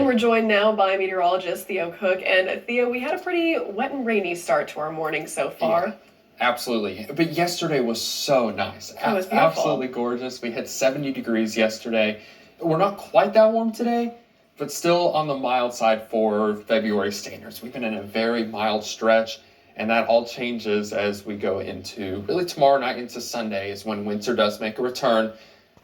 And we're joined now by meteorologist Theo Cook. And Theo, we had a pretty wet and rainy start to our morning so far. Yeah, absolutely. But yesterday was so nice. It was beautiful. Absolutely gorgeous. We hit 70 degrees yesterday. We're not quite that warm today, but still on the mild side for February standards. We've been in a very mild stretch, and that all changes as we go into really tomorrow night into Sunday is when winter does make a return.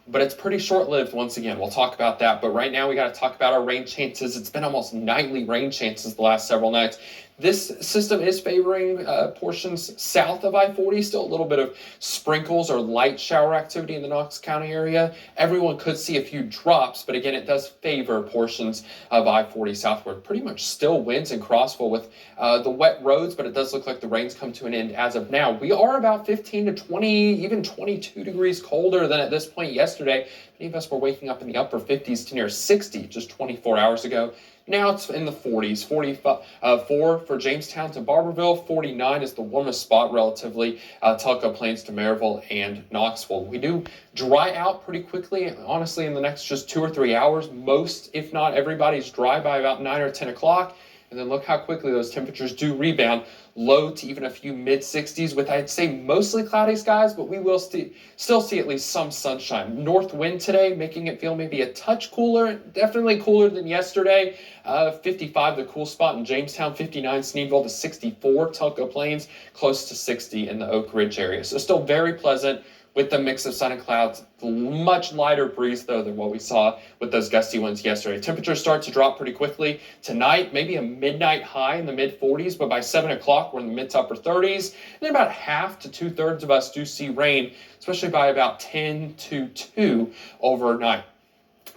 But it's pretty short-lived once again. We'll talk about that. But right now we got to talk about our rain chances. It's been almost nightly rain chances the last several nights. This system is favoring portions south of I-40. Still a little bit of sprinkles or light shower activity in the Knox County area. Everyone could see a few drops, but again, it does favor portions of I-40 southward. Pretty much still winds in Crossville with the wet roads, but it does look like the rain's come to an end as of now. We are about 15 to 20, even 22 degrees colder than at this point yesterday. Many of us were waking up in the upper 50s to near 60 just 24 hours ago. Now it's in the 40s, 44 for Jamestown to Barberville, 49 is the warmest spot relatively, Telco Plains to Maryville and Knoxville. We do dry out pretty quickly, honestly, in the next just 2 or 3 hours. Most, if not everybody's dry by about 9 or 10 o'clock. And then look how quickly those temperatures do rebound, low to even a few mid-60s with, I'd say, mostly cloudy skies, but we will still see at least some sunshine. North wind today, making it feel maybe a touch cooler, definitely cooler than yesterday. 55, the cool spot in Jamestown, 59, Sneedville to 64, Telco Plains, close to 60 in the Oak Ridge area. So still very pleasant with the mix of sun and clouds. Much lighter breeze, though, than what we saw with those gusty winds yesterday. Temperatures start to drop pretty quickly. Tonight, maybe a midnight high in the mid-40s, but by 7 o'clock, we're in the mid to upper 30s. And then about half to two-thirds of us do see rain, especially by about 10 to 2 overnight.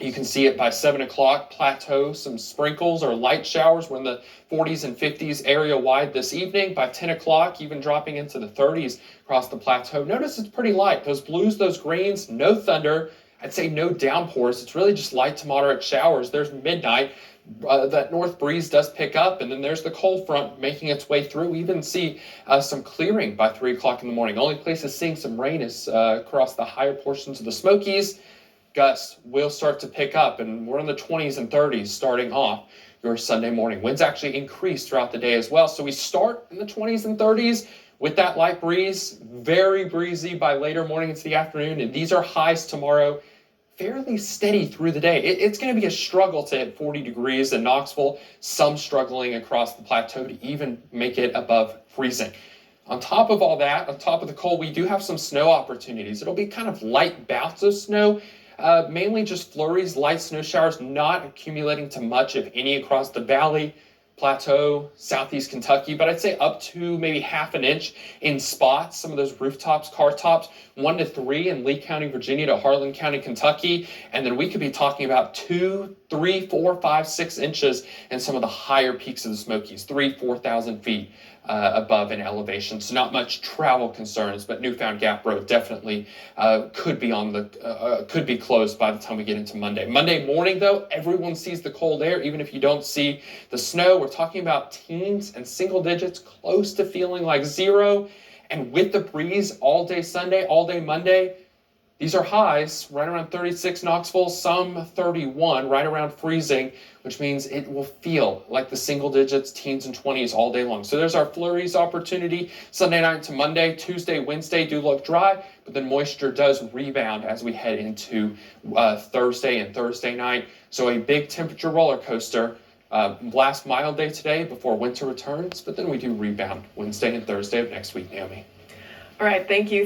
You can see it by 7 o'clock, plateau, some sprinkles or light showers. We're in the 40s and 50s area-wide this evening. By 10 o'clock, even dropping into the 30s across the plateau. Notice it's pretty light. Those blues, those greens, no thunder. I'd say no downpours. It's really just light to moderate showers. There's midnight. That north breeze does pick up, and then there's the cold front making its way through. We even see some clearing by 3 o'clock in the morning. Only places seeing some rain is across the higher portions of the Smokies. Gusts will start to pick up, and we're in the 20s and 30s starting off your Sunday morning. Winds actually increase throughout the day as well. So we start in the 20s and 30s with that light breeze, very breezy by later morning into the afternoon, and these are highs tomorrow, fairly steady through the day. It's going to be a struggle to hit 40 degrees in Knoxville, some struggling across the plateau to even make it above freezing. On top of all that, on top of the cold, we do have some snow opportunities. It'll be kind of light bouts of snow. Mainly just flurries, light snow showers, not accumulating to much, if any, across the valley, plateau, southeast Kentucky, but I'd say up to maybe half an inch in spots. Some of those rooftops, car tops, 1 to 3 in Lee County, Virginia to Harlan County, Kentucky. And then we could be talking about 2, 3, 4, 5, 6 inches in some of the higher peaks of the Smokies, 4,000 feet above in elevation. So not much travel concerns, but Newfound Gap Road definitely could be closed by the time we get into Monday. Monday morning, though, everyone sees the cold air, even if you don't see the snow. We're talking about teens and single digits, close to feeling like zero. And with the breeze all day Sunday, all day Monday, these are highs right around 36 Knoxville, some 31, right around freezing, which means it will feel like the single digits, teens and 20s all day long. So there's our flurries opportunity. Sunday night to Monday, Tuesday, Wednesday do look dry, but then moisture does rebound as we head into Thursday and Thursday night. So a big temperature roller coaster. Last mild day today before winter returns, but then we do rebound Wednesday and Thursday of next week, Naomi. All right, thank you.